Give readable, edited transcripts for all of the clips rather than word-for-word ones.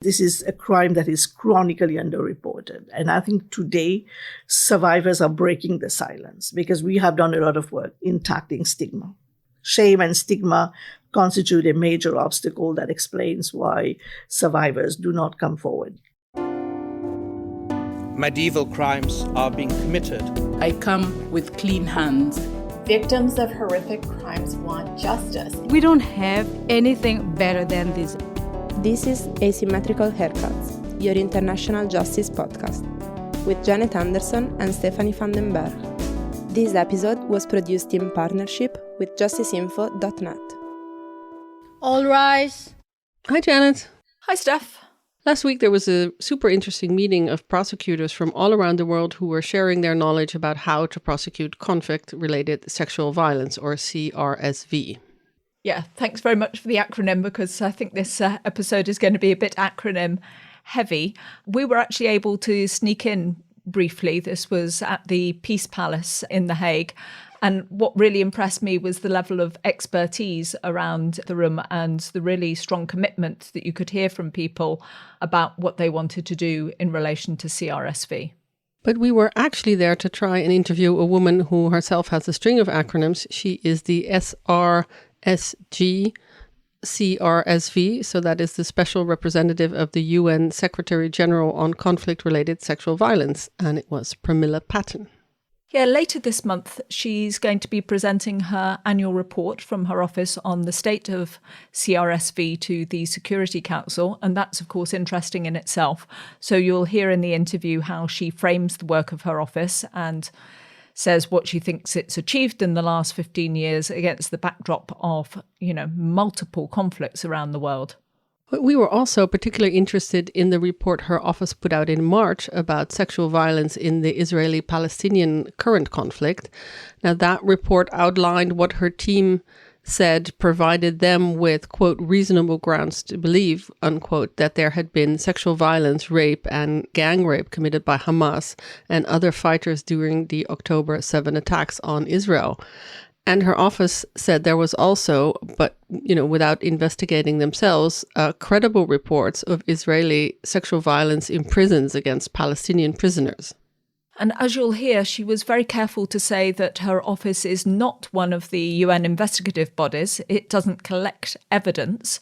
This is a crime that is chronically underreported. And I think today survivors are breaking the silence because we have done a lot of work in tackling stigma. Shame and stigma constitute a major obstacle that explains why survivors do not come forward. Medieval crimes are being committed. I come with clean hands. Victims of horrific crimes want justice. We don't have anything better than this. This is Asymmetrical Haircuts, your international justice podcast, with Janet Anderson and Stephanie van den Berg. This episode was produced in partnership with justiceinfo.net. All rise. Hi, Janet. Hi, Steph. Last week there was a super interesting meeting of prosecutors from all around the world who were sharing their knowledge about how to prosecute conflict-related sexual violence, or CRSV. Yeah, thanks very much for the acronym, because I think this episode is going to be a bit acronym heavy. We were actually able to sneak in briefly. This was at the Peace Palace in The Hague. And what really impressed me was the level of expertise around the room and the really strong commitment that you could hear from people about what they wanted to do in relation to CRSV. But we were actually there to try and interview a woman who herself has a string of acronyms. She is the SRSG CRSV, so that is the Special Representative of the UN Secretary General on Conflict-Related Sexual Violence, and it was Pramila Patten. Yeah, later this month, she's going to be presenting her annual report from her office on the state of CRSV to the Security Council. And that's, of course, interesting in itself. So you'll hear in the interview how she frames the work of her office and says what she thinks it's achieved in the last 15 years against the backdrop of, multiple conflicts around the world. But we were also particularly interested in the report her office put out in March about sexual violence in the Israeli-Palestinian current conflict. Now, that report outlined what her team said provided them with, quote, reasonable grounds to believe, unquote, that there had been sexual violence, rape, and gang rape committed by Hamas and other fighters during the October 7 attacks on Israel. And her office said there was also, but, without investigating themselves, credible reports of Israeli sexual violence in prisons against Palestinian prisoners. And as you'll hear, she was very careful to say that her office is not one of the UN investigative bodies. It doesn't collect evidence,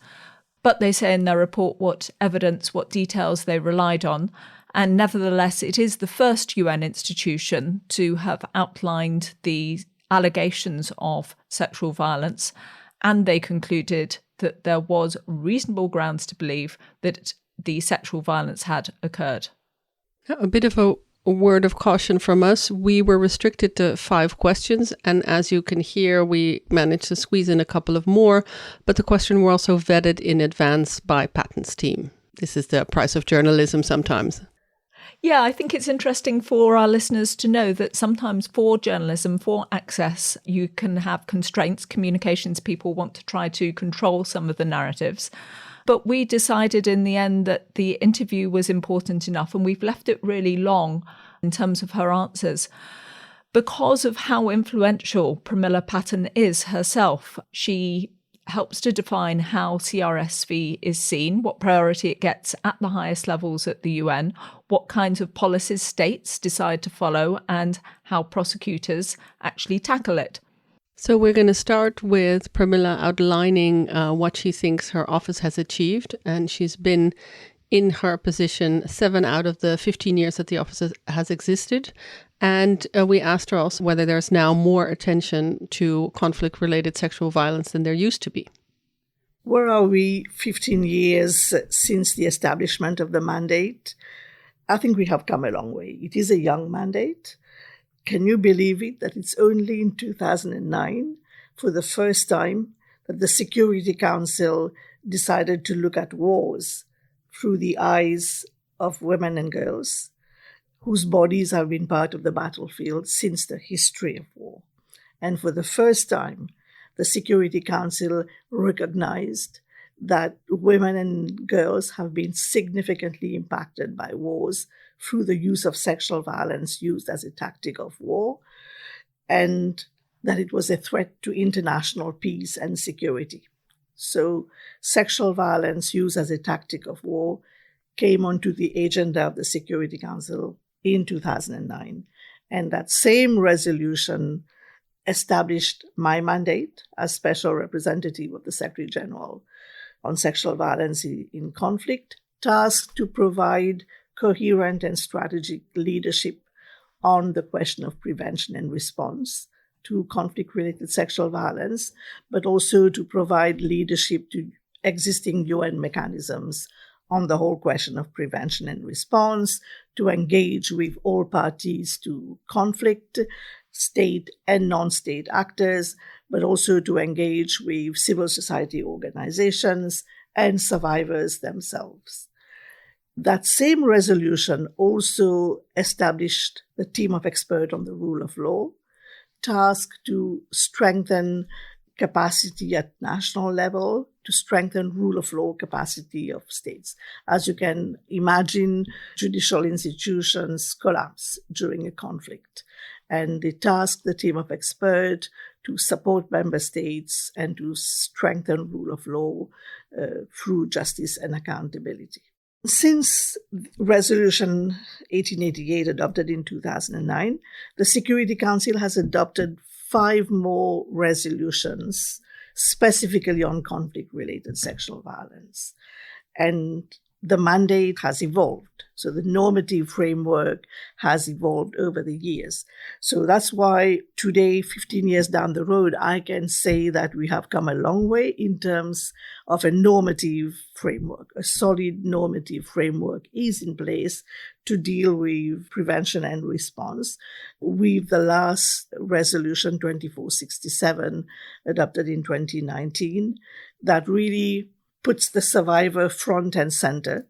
but they say in their report what evidence, what details they relied on. And nevertheless, it is the first UN institution to have outlined the allegations of sexual violence, and they concluded that there was reasonable grounds to believe that the sexual violence had occurred. A bit of a word of caution from us. We were restricted to 5 questions, and as you can hear, we managed to squeeze in a couple of more, but the questions were also vetted in advance by Patten's team. This is the price of journalism sometimes. Yeah, I think it's interesting for our listeners to know that sometimes for journalism, for access, you can have constraints. Communications people want to try to control some of the narratives. But we decided in the end that the interview was important enough, and we've left it really long in terms of her answers. Because of how influential Pramila Patten is herself, she helps to define how CRSV is seen, what priority it gets at the highest levels at the UN, what kinds of policies states decide to follow, and how prosecutors actually tackle it. So we're going to start with Pramila outlining what she thinks her office has achieved, and she's been in her position 7 out of the 15 years that the office has existed. And we asked her also whether there's now more attention to conflict-related sexual violence than there used to be. Where are we 15 years since the establishment of the mandate? I think we have come a long way. It is a young mandate. Can you believe it, that it's only in 2009, for the first time, that the Security Council decided to look at wars through the eyes of women and girls whose bodies have been part of the battlefield since the history of war. And for the first time, the Security Council recognized that women and girls have been significantly impacted by wars through the use of sexual violence used as a tactic of war, and that it was a threat to international peace and security. So sexual violence used as a tactic of war came onto the agenda of the Security Council in 2009. And that same resolution established my mandate as Special Representative of the Secretary General on Sexual Violence in Conflict, tasked to provide coherent and strategic leadership on the question of prevention and response to conflict-related sexual violence, but also to provide leadership to existing UN mechanisms on the whole question of prevention and response, to engage with all parties to conflict, state and non-state actors, but also to engage with civil society organizations and survivors themselves. That same resolution also established the team of experts on the rule of law, tasked to strengthen capacity at national level, to strengthen rule of law capacity of states. As you can imagine, judicial institutions collapse during a conflict. And they tasked the team of experts to support member states and to strengthen rule of law through justice and accountability. Since Resolution 1888, adopted in 2009, the Security Council has adopted 5 more resolutions specifically on conflict-related sexual violence. And the mandate has evolved. So the normative framework has evolved over the years. So that's why today, 15 years down the road, I can say that we have come a long way in terms of a normative framework. A solid normative framework is in place to deal with prevention and response. With the last resolution, 2467, adopted in 2019, that really puts the survivor front and center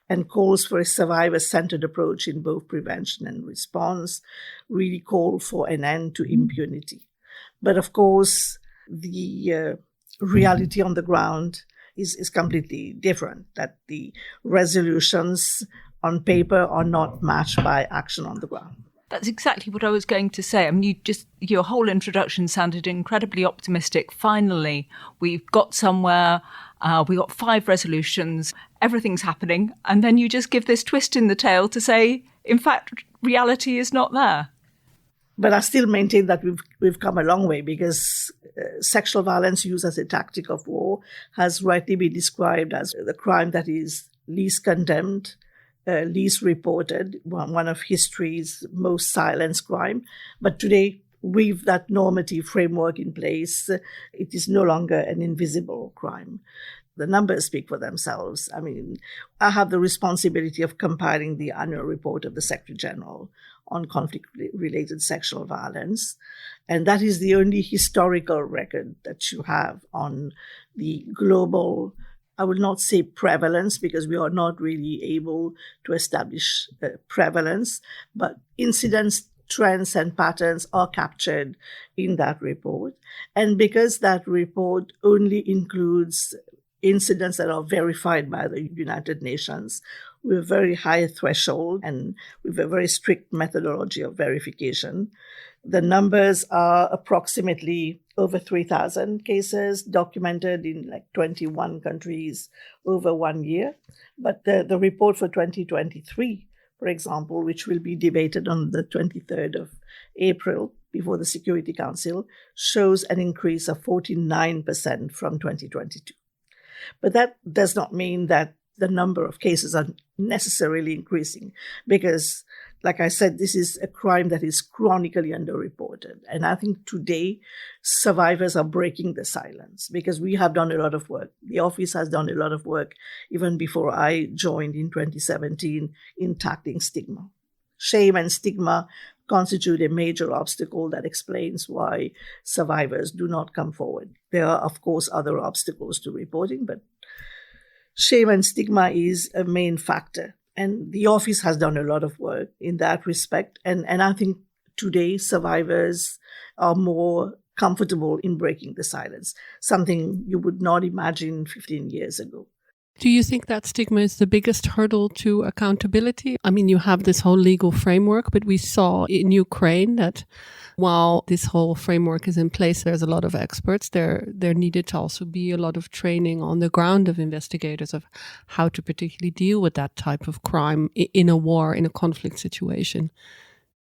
and calls for a survivor-centered approach in both prevention and response, really call for an end to impunity. But of course, the reality on the ground is completely different, that the resolutions on paper are not matched by action on the ground. That's exactly what I was going to say. I mean, your whole introduction sounded incredibly optimistic. Finally, we've got somewhere. We got 5 resolutions. Everything's happening. And then you just give this twist in the tail to say, in fact, reality is not there. But I still maintain that we've come a long way, because sexual violence used as a tactic of war has rightly been described as the crime that is least condemned, least reported, one of history's most silenced crime. But today, with that normative framework in place, it is no longer an invisible crime. The numbers speak for themselves. I mean, I have the responsibility of compiling the annual report of the Secretary General on conflict-related sexual violence. And that is the only historical record that you have on the global, I will not say prevalence, because we are not really able to establish prevalence, but incidents, trends and patterns are captured in that report. And because that report only includes incidents that are verified by the United Nations with a very high threshold and with a very strict methodology of verification, the numbers are approximately over 3,000 cases documented in 21 countries over 1 year. But the report for 2023, for example, which will be debated on the 23rd of April before the Security Council, shows an increase of 49% from 2022. But that does not mean that the number of cases are necessarily increasing, because, like I said, this is a crime that is chronically underreported. And I think today survivors are breaking the silence, because we have done a lot of work. The office has done a lot of work even before I joined in 2017 in tackling stigma. Shame and stigma constitute a major obstacle that explains why survivors do not come forward. There are, of course, other obstacles to reporting, but shame and stigma is a main factor. And the office has done a lot of work in that respect. And I think today survivors are more comfortable in breaking the silence, something you would not imagine 15 years ago. Do you think that stigma is the biggest hurdle to accountability? I mean, you have this whole legal framework, but we saw in Ukraine that while this whole framework is in place, there's a lot of experts. There needed to also be a lot of training on the ground of investigators of how to particularly deal with that type of crime in a war, in a conflict situation.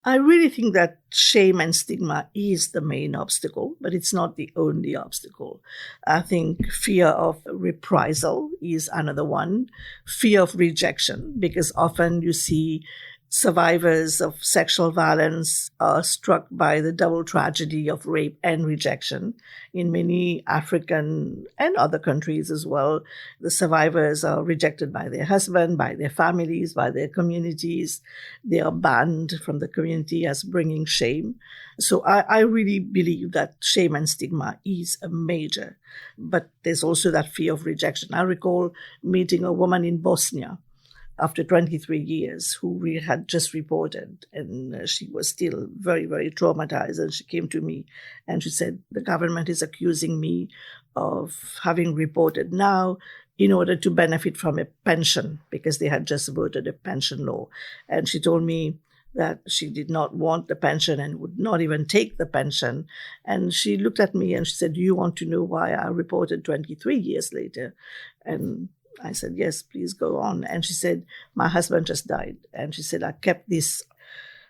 I really think that shame and stigma is the main obstacle, but it's not the only obstacle. I think fear of reprisal is another one. Fear of rejection, because often you see survivors of sexual violence are struck by the double tragedy of rape and rejection. In many African and other countries as well, the survivors are rejected by their husband, by their families, by their communities. They are banned from the community as bringing shame. So I really believe that shame and stigma is a major, but there's also that fear of rejection. I recall meeting a woman in Bosnia after 23 years, who we had just reported, and she was still very, very traumatized. And she came to me and she said, the government is accusing me of having reported now in order to benefit from a pension, because they had just voted a pension law. And she told me that she did not want the pension and would not even take the pension. And she looked at me and she said, do you want to know why I reported 23 years later? And I said, yes, please go on. And she said, my husband just died. And she said, I kept this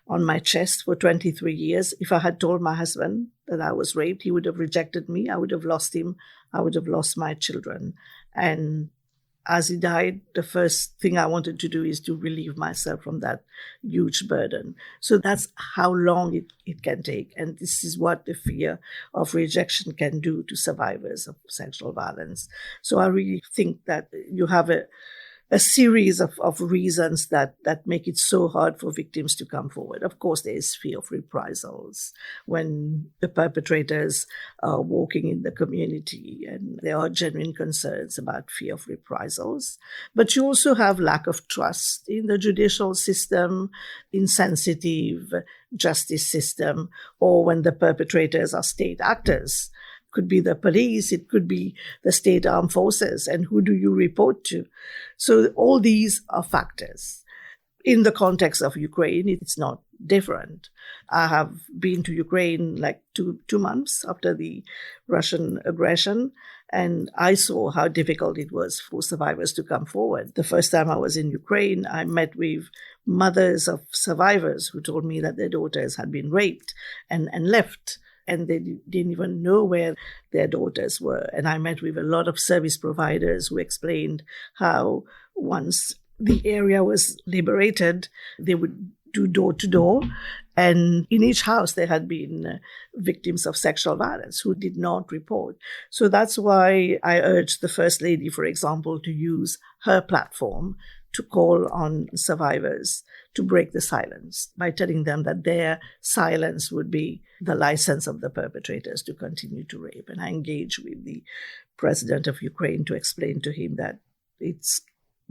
on my chest for 23 years. If I had told my husband that I was raped, he would have rejected me. I would have lost him. I would have lost my children. And as he died, the first thing I wanted to do is to relieve myself from that huge burden. So that's how long it can take. And this is what the fear of rejection can do to survivors of sexual violence. So I really think that you have a series of reasons that make it so hard for victims to come forward. Of course, there is fear of reprisals when the perpetrators are walking in the community, and there are genuine concerns about fear of reprisals. But you also have lack of trust in the judicial system, insensitive justice system, or when the perpetrators are state actors. Could be the police, it could be the state armed forces, and who do you report to? So all these are factors. In the context of Ukraine, it's not different. I have been to Ukraine like two months after the Russian aggression, and I saw how difficult it was for survivors to come forward. The first time I was in Ukraine, I met with mothers of survivors who told me that their daughters had been raped and left. And they didn't even know where their daughters were. And I met with a lot of service providers who explained how once the area was liberated, they would do door to door. And in each house, there had been victims of sexual violence who did not report. So that's why I urged the First Lady, for example, to use her platform to call on survivors to break the silence by telling them that their silence would be the license of the perpetrators to continue to rape. And I engaged with the president of Ukraine to explain to him that it's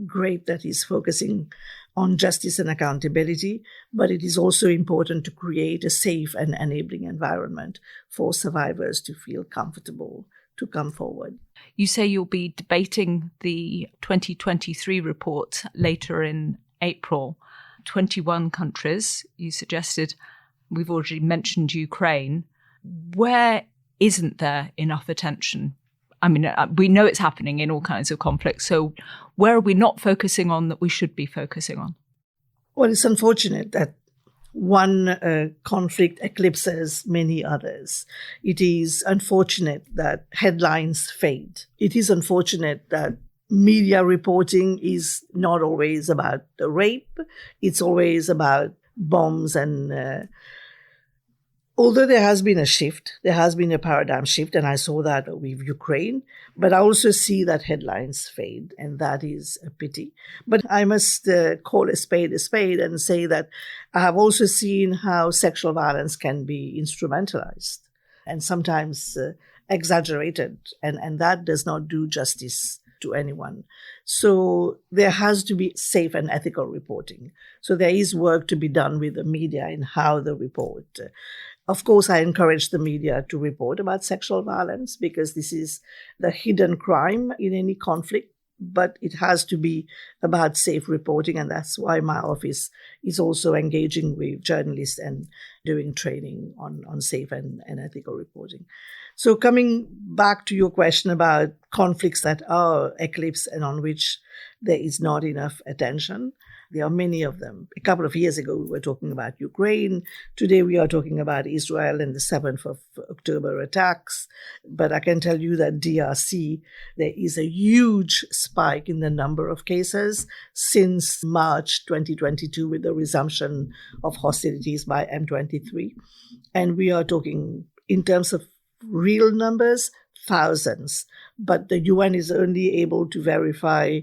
great that he's focusing on justice and accountability, but it is also important to create a safe and enabling environment for survivors to feel comfortable to come forward. You say you'll be debating the 2023 report later in April. 21 countries, you suggested. We've already mentioned Ukraine. Where isn't there enough attention? I mean, we know it's happening in all kinds of conflicts. So where are we not focusing on that we should be focusing on? Well, it's unfortunate that one conflict eclipses many others. It is unfortunate that headlines fade. It is unfortunate that media reporting is not always about the rape. It's always about bombs. And although there has been a shift, there has been a paradigm shift, and I saw that with Ukraine, but I also see that headlines fade, and that is a pity. But I must call a spade and say that I have also seen how sexual violence can be instrumentalized and sometimes exaggerated, and that does not do justice to anyone. So there has to be safe and ethical reporting. So there is work to be done with the media in how they report. Of course, I encourage the media to report about sexual violence because this is the hidden crime in any conflict. but it has to be about safe reporting. And that's why my office is also engaging with journalists and doing training on safe and ethical reporting. So coming back to your question about conflicts that are eclipsed and on which there is not enough attention, there are many of them. A couple of years ago, we were talking about Ukraine. Today, we are talking about Israel and the 7th of October attacks. But I can tell you that DRC, there is a huge spike in the number of cases since March 2022 with the resumption of hostilities by M23. And we are talking in terms of real numbers, thousands. But the UN is only able to verify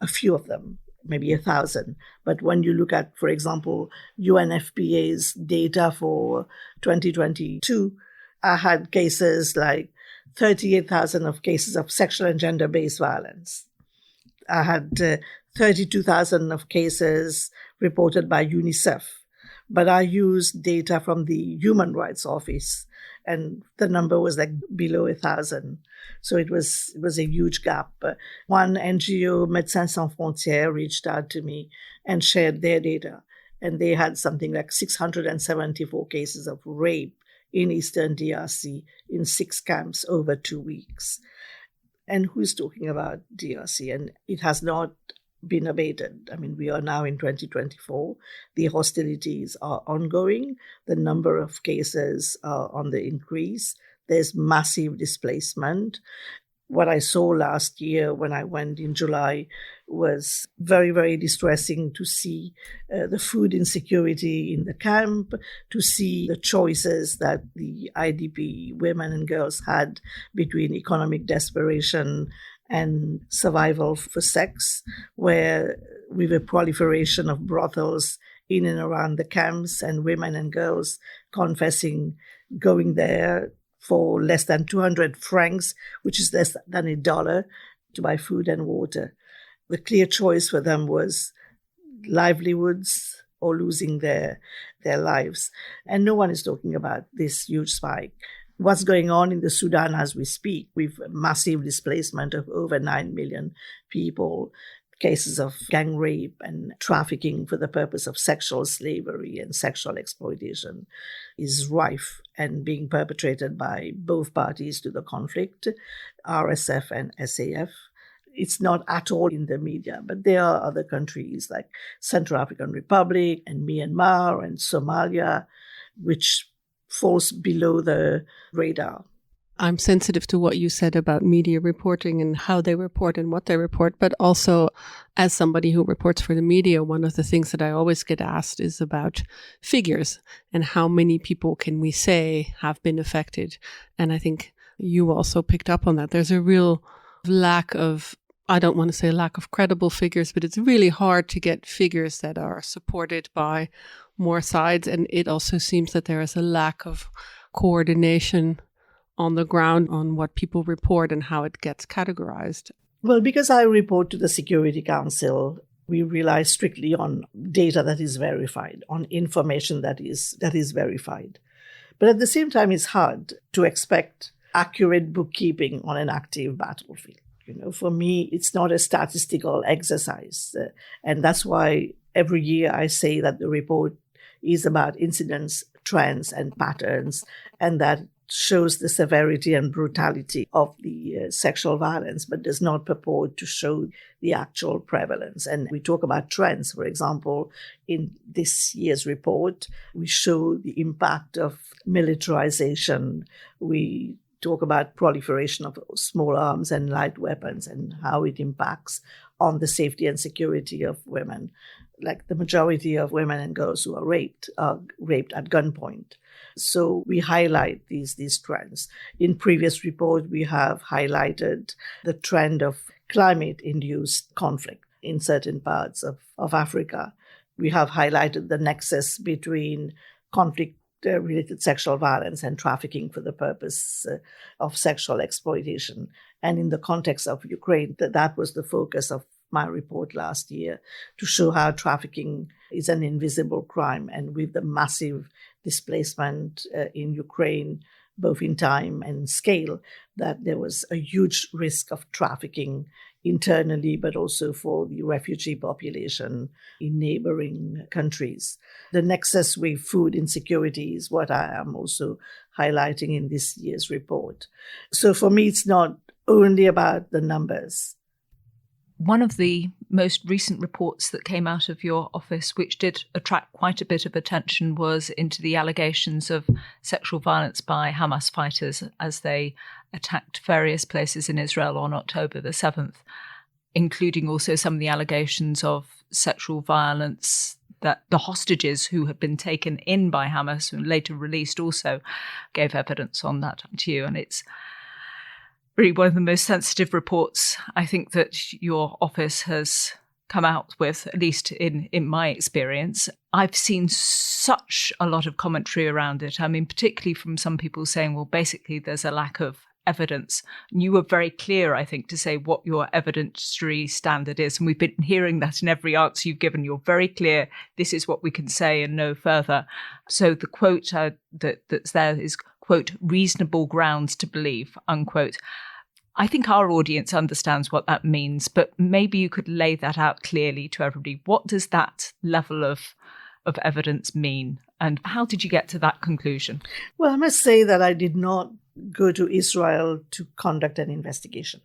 a few of them, maybe 1,000. But when you look at, for example, UNFPA's data for 2022, I had cases like 38,000 of cases of sexual and gender-based violence. I had 32,000 of cases reported by UNICEF. But I used data from the Human Rights Office, and the number was like below 1,000. So it was a huge gap. One NGO, Médecins Sans Frontières, reached out to me and shared their data. And they had something like 674 cases of rape in Eastern DRC in 6 camps over 2 weeks. And who's talking about DRC? And it has not been abated. I mean, we are now in 2024. The hostilities are ongoing. The number of cases are on the increase. There's massive displacement. What I saw last year when I went in July was very, very distressing to see the food insecurity in the camp, to see the choices that the IDP women and girls had between economic desperation and survival for sex, where with a proliferation of brothels in and around the camps and women and girls confessing going there for less than 200 francs, which is less than $1, to buy food and water. The clear choice for them was livelihoods or losing their lives. And no one is talking about this huge spike. What's going on in the Sudan as we speak, with massive displacement of over 9 million people, cases of gang rape and trafficking for the purpose of sexual slavery and sexual exploitation, is rife and being perpetrated by both parties to the conflict, RSF and SAF. It's not at all in the media, but there are other countries like Central African Republic and Myanmar and Somalia, which falls below the radar. I'm sensitive to what you said about media reporting and how they report and what they report, but also as somebody who reports for the media, one of the things that I always get asked is about figures and how many people can we say have been affected. And I think you also picked up on that. There's a real lack of, I don't want to say lack of credible figures, but it's really hard to get figures that are supported by more sides. And it also seems that there is a lack of coordination on the ground on what people report and how it gets categorized. Well, because I report to the Security Council, we rely strictly on data that is verified, on information that is verified. But at the same time, it's hard to expect accurate bookkeeping on an active battlefield. For me, it's not a statistical exercise. And that's why every year I say that the report is about incidents, trends, and patterns, and that shows the severity and brutality of the sexual violence, but does not purport to show the actual prevalence. And we talk about trends. For example, in this year's report, we show the impact of militarization. We talk about proliferation of small arms and light weapons and how it impacts on the safety and security of women. Like the majority of women and girls who are raped at gunpoint. So we highlight these trends. In previous report, we have highlighted the trend of climate-induced conflict in certain parts of Africa. We have highlighted the nexus between conflict-related sexual violence and trafficking for the purpose of sexual exploitation. And in the context of Ukraine, that was the focus of my report last year, to show how trafficking is an invisible crime. And with the massive displacement in Ukraine, both in time and scale, that there was a huge risk of trafficking internally, but also for the refugee population in neighboring countries. The nexus with food insecurity is what I am also highlighting in this year's report. So for me, it's not only about the numbers. One of the most recent reports that came out of your office, which did attract quite a bit of attention, was into the allegations of sexual violence by Hamas fighters as they attacked various places in Israel on October the 7th, including also some of the allegations of sexual violence that the hostages who had been taken in by Hamas and later released also gave evidence on that to you. And it's really one of the most sensitive reports I think that your office has come out with, at least in my experience. I've seen such a lot of commentary around it. I mean, particularly from some people saying, well, basically there's a lack of evidence. And you were very clear, I think, to say what your evidentiary standard is. And we've been hearing that in every answer you've given. You're very clear, this is what we can say and no further. So the quote that's there is, quote, reasonable grounds to believe, unquote. I think our audience understands what that means, but maybe you could lay that out clearly to everybody. What does that level of evidence mean? And how did you get to that conclusion? Well, I must say that I did not go to Israel to conduct an investigation.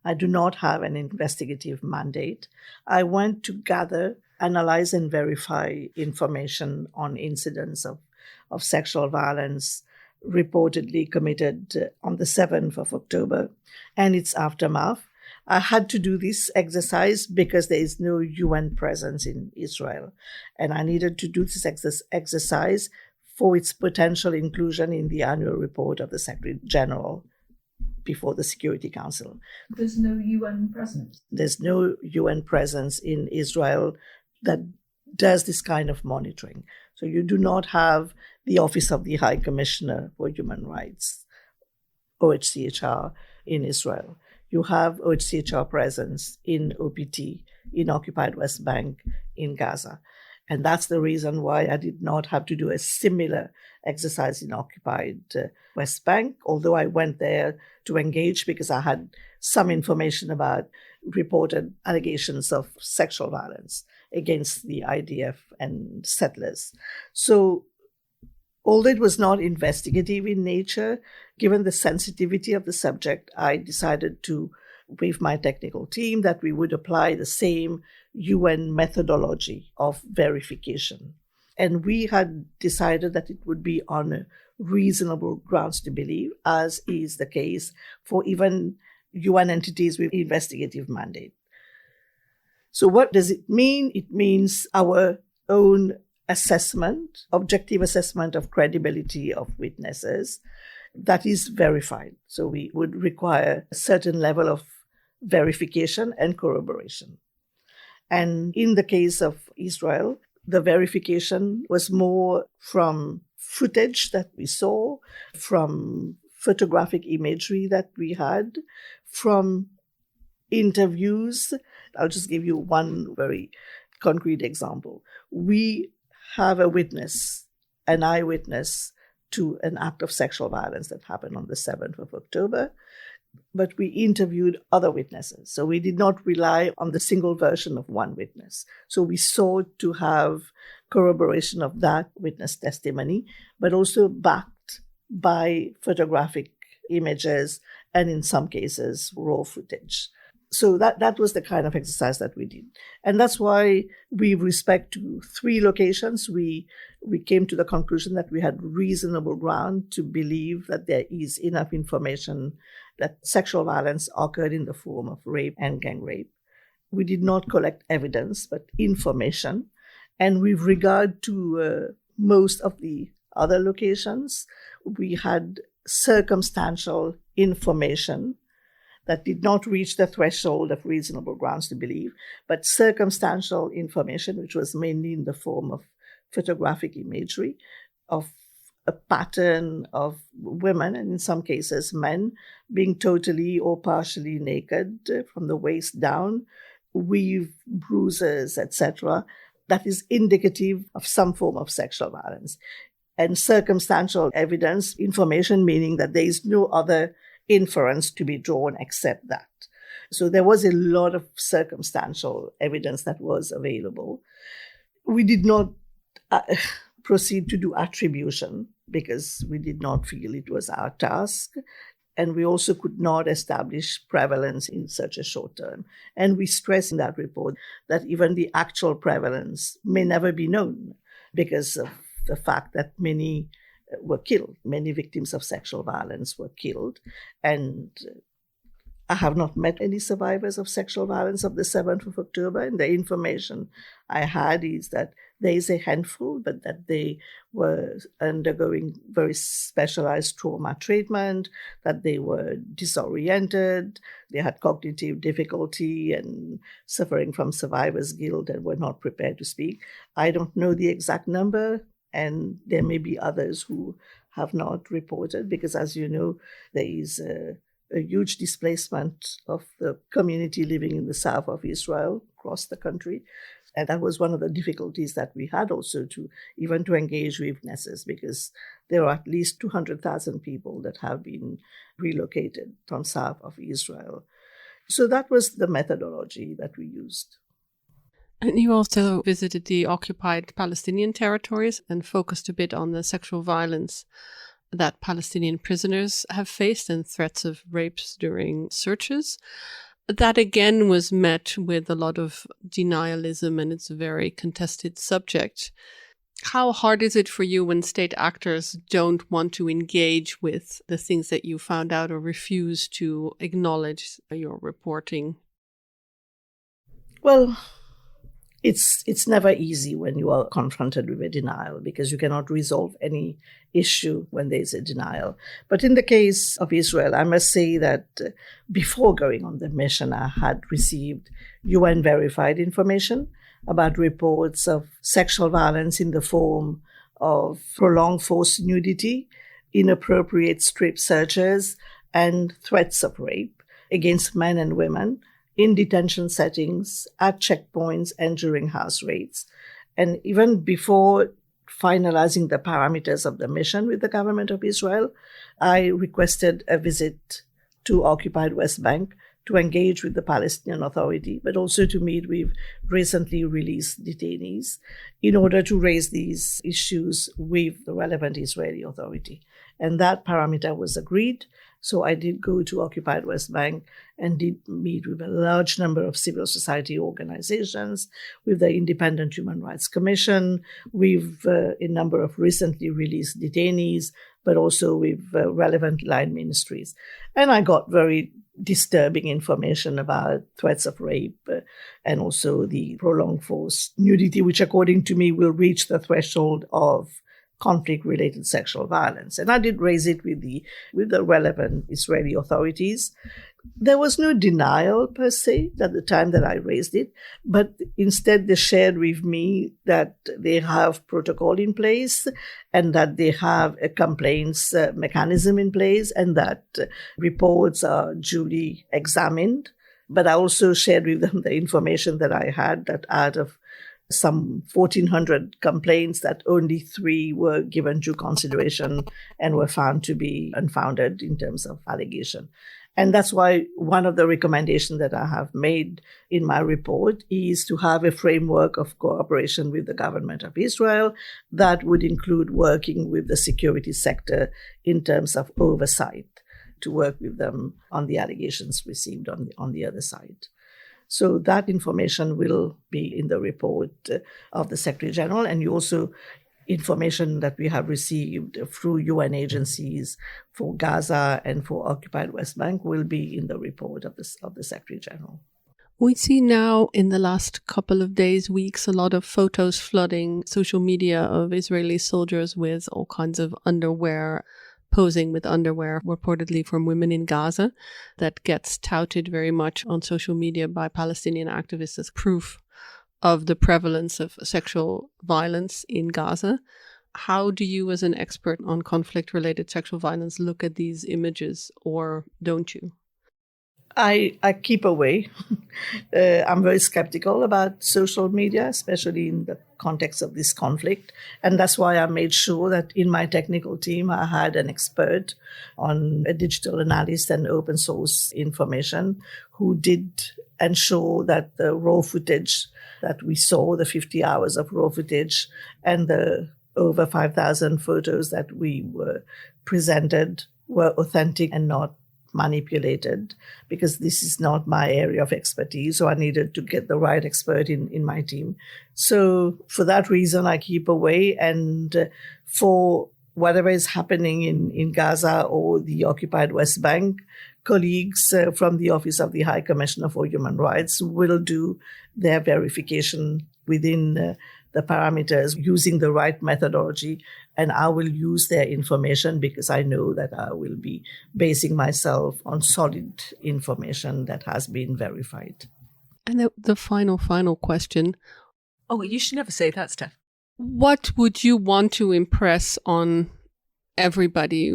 I do not have an investigative mandate. I went to gather, analyze, and verify information on incidents of sexual violence reportedly committed on the 7th of October and its aftermath. I had to do this exercise because there is no UN presence in Israel, and I needed to do this exercise for its potential inclusion in the annual report of the Secretary General before the Security Council. There's no UN presence. There's no UN presence in Israel that does this kind of monitoring. So you do not have the Office of the High Commissioner for Human Rights, OHCHR, in Israel. You have OHCHR presence in OPT, in occupied West Bank, in Gaza. And that's the reason why I did not have to do a similar exercise in occupied West Bank, although I went there to engage because I had some information about reported allegations of sexual violence against the IDF and settlers. So although it was not investigative in nature, given the sensitivity of the subject, I decided to, with my technical team, that we would apply the same UN methodology of verification. And we had decided that it would be on reasonable grounds to believe, as is the case for even UN entities with investigative mandate. So what does it mean? It means our own assessment, objective assessment of credibility of witnesses that is verified. So we would require a certain level of verification and corroboration. And in the case of Israel, the verification was more from footage that we saw, from photographic imagery that we had, from interviews. I'll just give you one very concrete example. We have a witness, an eyewitness to an act of sexual violence that happened on the 7th of October, but we interviewed other witnesses. So we did not rely on the single version of one witness. So we sought to have corroboration of that witness testimony, but also backed by photographic images and in some cases raw footage. So that was the kind of exercise that we did. And that's why, with respect to 3 locations, we came to the conclusion that we had reasonable ground to believe that there is enough information that sexual violence occurred in the form of rape and gang rape. We did not collect evidence, but information. And with regard to most of the other locations, we had circumstantial information that did not reach the threshold of reasonable grounds to believe, but circumstantial information, which was mainly in the form of photographic imagery, of a pattern of women, and in some cases men, being totally or partially naked from the waist down, with bruises, etc., that is indicative of some form of sexual violence. And circumstantial evidence, information, meaning that there is no other inference to be drawn except that. So there was a lot of circumstantial evidence that was available. We did not proceed to do attribution because we did not feel it was our task. And we also could not establish prevalence in such a short term. And we stress in that report that even the actual prevalence may never be known because of the fact that many were killed. Many victims of sexual violence were killed. And I have not met any survivors of sexual violence of the 7th of October. And the information I had is that there is a handful, but that they were undergoing very specialized trauma treatment, that they were disoriented, they had cognitive difficulty and suffering from survivor's guilt and were not prepared to speak. I don't know the exact number, and there may be others who have not reported because, as you know, there is a huge displacement of the community living in the south of Israel across the country. And that was one of the difficulties that we had also to engage with witnesses, because there are at least 200,000 people that have been relocated from south of Israel. So that was the methodology that we used. And you also visited the occupied Palestinian territories and focused a bit on the sexual violence that Palestinian prisoners have faced and threats of rapes during searches. That again was met with a lot of denialism, and it's a very contested subject. How hard is it for you when state actors don't want to engage with the things that you found out or refuse to acknowledge your reporting? Well, it's never easy when you are confronted with a denial, because you cannot resolve any issue when there is a denial. But in the case of Israel, I must say that before going on the mission, I had received UN-verified information about reports of sexual violence in the form of prolonged forced nudity, inappropriate strip searches, and threats of rape against men and women in detention settings, at checkpoints, and during house raids. And even before finalizing the parameters of the mission with the government of Israel, I requested a visit to occupied West Bank to engage with the Palestinian Authority, but also to meet with recently released detainees in order to raise these issues with the relevant Israeli authority. And that parameter was agreed. So I did go to occupied West Bank and did meet with a large number of civil society organizations, with the Independent Human Rights Commission, with a number of recently released detainees, but also with relevant line ministries. And I got very disturbing information about threats of rape and also the prolonged forced nudity, which according to me will reach the threshold of conflict-related sexual violence. And I did raise it with the relevant Israeli authorities. There was no denial per se at the time that I raised it, but instead they shared with me that they have protocol in place and that they have a complaints mechanism in place and that reports are duly examined. But I also shared with them the information that I had, that out of some 1,400 complaints, that only 3 were given due consideration and were found to be unfounded in terms of allegation. And that's why one of the recommendations that I have made in my report is to have a framework of cooperation with the government of Israel that would include working with the security sector in terms of oversight, to work with them on the allegations received on the other side. So that information will be in the report of the Secretary General, and also information that we have received through UN agencies for Gaza and for occupied West Bank will be in the report of the Secretary General. We see now in the last couple of days, weeks, a lot of photos flooding social media of Israeli soldiers with all kinds of underwear, posing with underwear, reportedly from women in Gaza, that gets touted very much on social media by Palestinian activists as proof of the prevalence of sexual violence in Gaza. How do you, as an expert on conflict-related sexual violence, look at these images, or don't you? I keep away. I'm very skeptical about social media, especially in the context of this conflict. And that's why I made sure that in my technical team, I had an expert on a digital analyst and open source information who did ensure that the raw footage that we saw, the 50 hours of raw footage and the over 5,000 photos that we were presented were authentic and not manipulated, because this is not my area of expertise. So I needed to get the right expert in my team. So for that reason, I keep away. And for whatever is happening in Gaza or the occupied West Bank, colleagues from the Office of the High Commissioner for Human Rights will do their verification within the parameters using the right methodology, and I will use their information because I know that I will be basing myself on solid information that has been verified. And the final question. Oh, you should never say that, Steph. What would you want to impress on everybody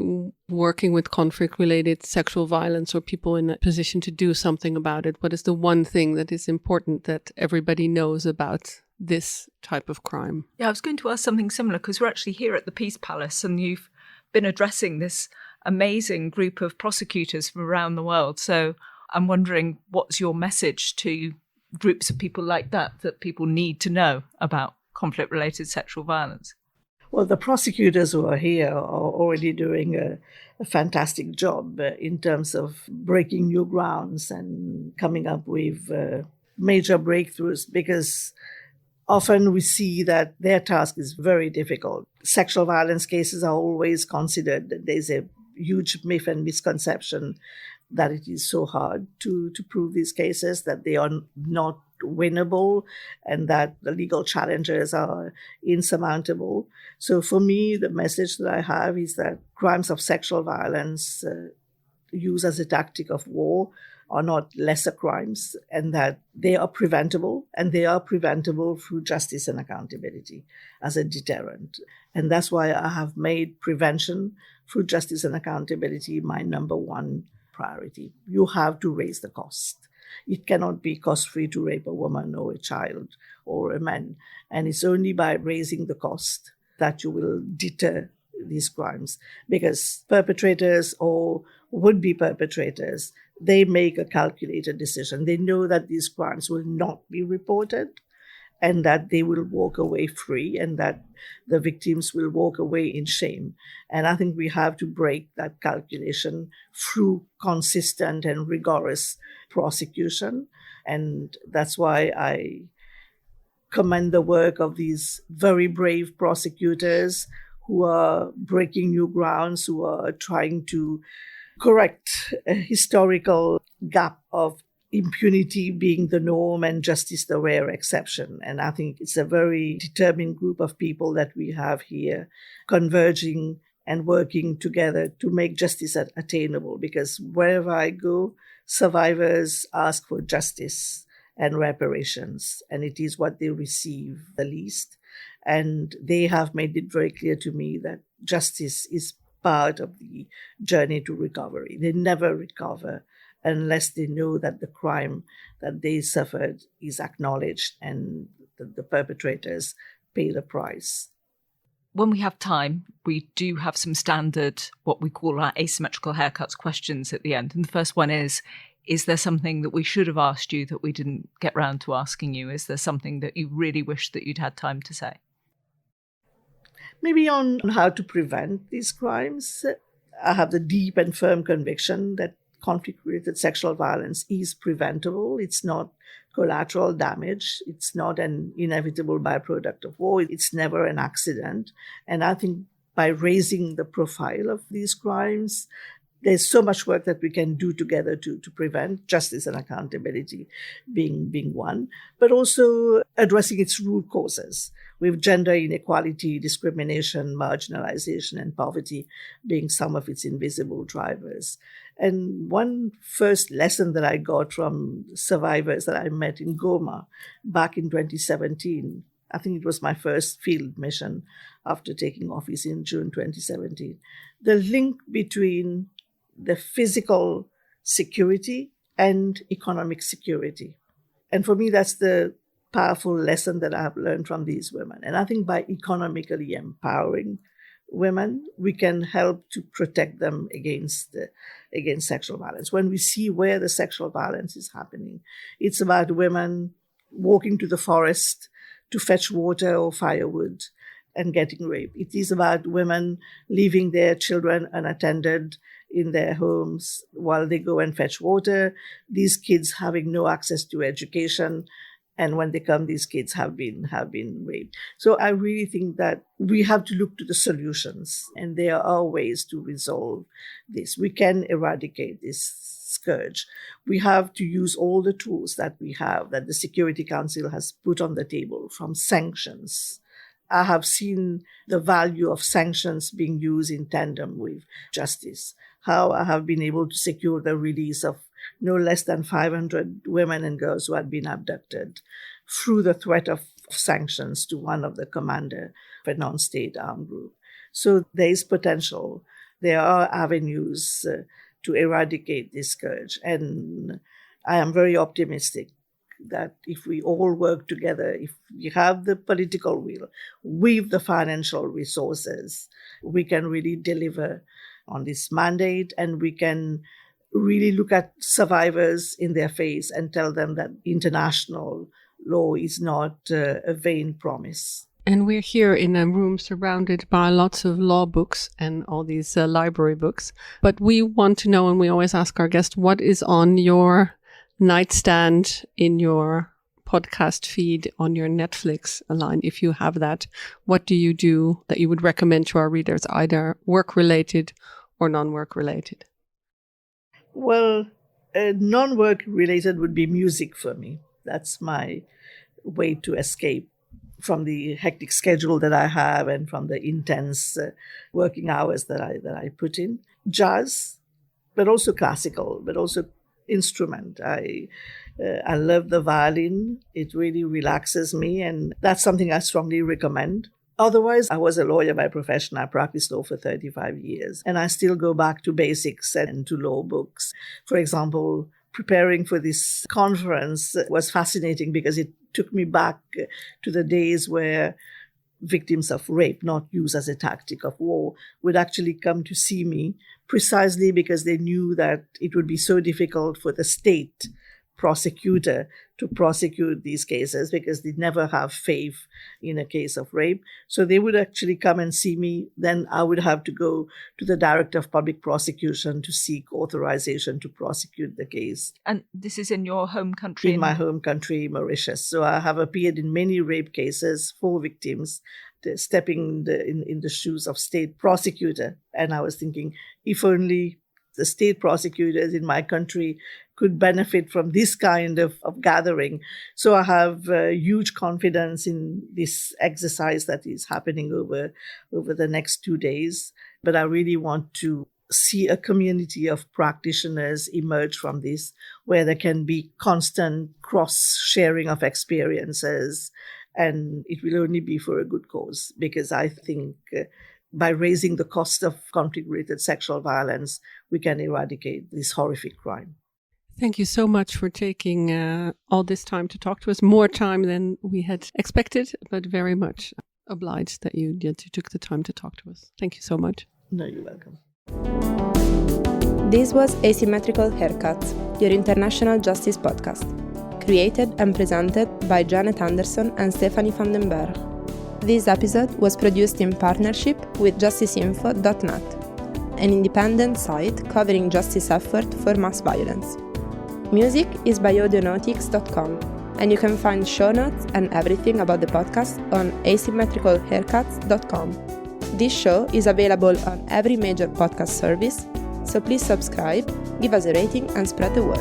working with conflict-related sexual violence or people in a position to do something about it? What is the one thing that is important that everybody knows about this type of crime? Yeah, I was going to ask something similar because we're actually here at the Peace Palace and you've been addressing this amazing group of prosecutors from around the world. So I'm wondering, what's your message to groups of people like that people need to know about conflict-related sexual violence? Well, the prosecutors who are here are already doing a fantastic job in terms of breaking new grounds and coming up with major breakthroughs, because often we see that their task is very difficult. Sexual violence cases are always considered, there's a huge myth and misconception that it is so hard to prove these cases, that they are not winnable and that the legal challenges are insurmountable. So for me, the message that I have is that crimes of sexual violence used as a tactic of war are not lesser crimes, and that they are preventable, and they are preventable through justice and accountability as a deterrent. And that's why I have made prevention through justice and accountability my number one priority. You have to raise the cost. It cannot be cost-free to rape a woman or a child or a man. And it's only by raising the cost that you will deter these crimes, because perpetrators or would-be perpetrators, they make a calculated decision. They know that these crimes will not be reported and that they will walk away free and that the victims will walk away in shame. And I think we have to break that calculation through consistent and rigorous prosecution. And that's why I commend the work of these very brave prosecutors who are breaking new grounds, who are trying to correct a historical gap of impunity being the norm and justice the rare exception. And I think it's a very determined group of people that we have here converging and working together to make justice attainable, because wherever I go, survivors ask for justice and reparations, and it is what they receive the least. And they have made it very clear to me that justice is part of the journey to recovery. They never recover unless they know that the crime that they suffered is acknowledged and the perpetrators pay the price. When we have time, we do have some standard, what we call our asymmetrical haircuts questions at the end. And the first one is there something that we should have asked you that we didn't get round to asking you? Is there something that you really wish that you'd had time to say? Maybe on how to prevent these crimes. I have the deep and firm conviction that conflict-related sexual violence is preventable. It's not collateral damage. It's not an inevitable byproduct of war. It's never an accident. And I think by raising the profile of these crimes, there's so much work that we can do together to prevent, justice and accountability being one, but also addressing its root causes, with gender inequality, discrimination, marginalization, and poverty being some of its invisible drivers. And one first lesson that I got from survivors that I met in Goma back in 2017, I think it was my first field mission after taking office in June 2017, the link between the physical security and economic security. And for me, that's the powerful lesson that I have learned from these women. And I think by economically empowering women, we can help to protect them against sexual violence. When we see where the sexual violence is happening, it's about women walking to the forest to fetch water or firewood and getting raped. It is about women leaving their children unattended in their homes while they go and fetch water, these kids having no access to education, and when they come, these kids have been raped. So I really think that we have to look to the solutions, and there are ways to resolve this. We can eradicate this scourge. We have to use all the tools that we have, that the Security Council has put on the table, from sanctions. I have seen the value of sanctions being used in tandem with justice, how I have been able to secure the release of no less than 500 women and girls who had been abducted through the threat of sanctions to one of the commander of a non-state armed group. So there is potential. There are avenues to eradicate this scourge. And I am very optimistic that if we all work together, if we have the political will with the financial resources, we can really deliver on this mandate, and we can really look at survivors in their face and tell them that international law is not a vain promise. And we're here in a room surrounded by lots of law books and all these library books. But we want to know, and we always ask our guests, what is on your nightstand, in your podcast feed, on your Netflix line, if you have that? What do you do that you would recommend to our readers, either work-related or non-work related? Well, non-work related would be music for me. That's my way to escape from the hectic schedule that I have and from the intense working hours that I put in. Jazz, but also classical, but also instrument. I love the violin. It really relaxes me, and that's something I strongly recommend. Otherwise, I was a lawyer by profession. I practiced law for 35 years, and I still go back to basics and to law books. For example, preparing for this conference was fascinating because it took me back to the days where victims of rape, not used as a tactic of war, would actually come to see me precisely because they knew that it would be so difficult for the state prosecutor to prosecute these cases because they never have faith in a case of rape. So they would actually come and see me. Then I would have to go to the director of public prosecution to seek authorization to prosecute the case. And this is in your home country? In my home country, Mauritius. So I have appeared in many rape cases for victims, stepping in the shoes of state prosecutor. And I was thinking, if only the state prosecutors in my country could benefit from this kind of gathering. So I have huge confidence in this exercise that is happening over the next 2 days. But I really want to see a community of practitioners emerge from this, where there can be constant cross-sharing of experiences. And it will only be for a good cause, because I think by raising the cost of conflict-related sexual violence, we can eradicate this horrific crime. Thank you so much for taking all this time to talk to us. More time than we had expected, but very much obliged that you took the time to talk to us. Thank you so much. No, you're welcome. This was Asymmetrical Haircuts, your international justice podcast, created and presented by Janet Anderson and Stephanie van den Berg. This episode was produced in partnership with justiceinfo.net, an independent site covering justice effort for mass violence. Music is by audionautics.com, and you can find show notes and everything about the podcast on asymmetricalhaircuts.com. This show is available on every major podcast service, so please subscribe, give us a rating, and spread the word.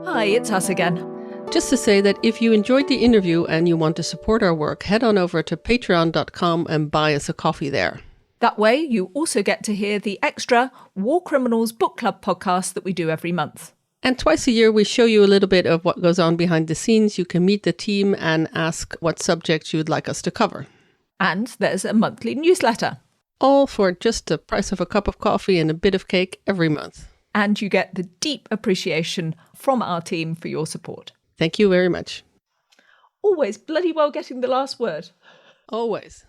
Hi, it's us again. Just to say that if you enjoyed the interview and you want to support our work, head on over to patreon.com and buy us a coffee there. That way, you also get to hear the extra War Criminals Book Club podcast that we do every month. And twice a year, we show you a little bit of what goes on behind the scenes. You can meet the team and ask what subjects you would like us to cover. And there's a monthly newsletter. All for just the price of a cup of coffee and a bit of cake every month. And you get the deep appreciation from our team for your support. Thank you very much. Always bloody well getting the last word. Always.